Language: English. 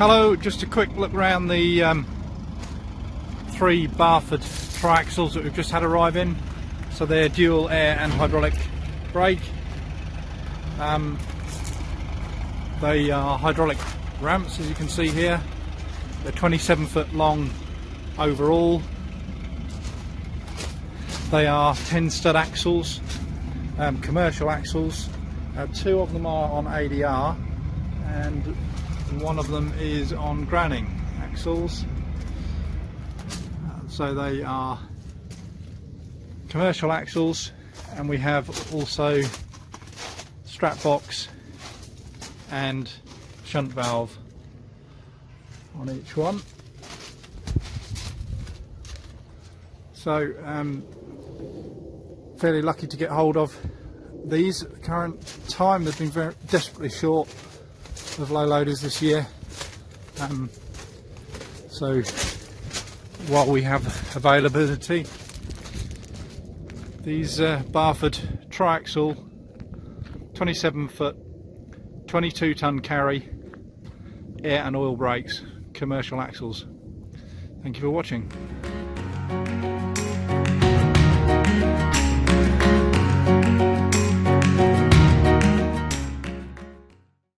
Hello, just a quick look around the 3 BARFORD TriAxles that we've just had arrive in. So they're dual air and hydraulic brake. They are hydraulic ramps, as you can see here. They're 27 foot long overall. They are 10 stud axles, commercial axles. 2 of them are on ADR and 1 of them is on granning axles. So they are commercial axles, and we have also strap box and shunt valve on each one. So fairly lucky to get hold of these at the current time. They've been very desperately short of low loaders this year, so while we have availability, these BARFORD TriAxle 27 foot 22 tonne carry air and oil brakes commercial axles. Thank you for watching.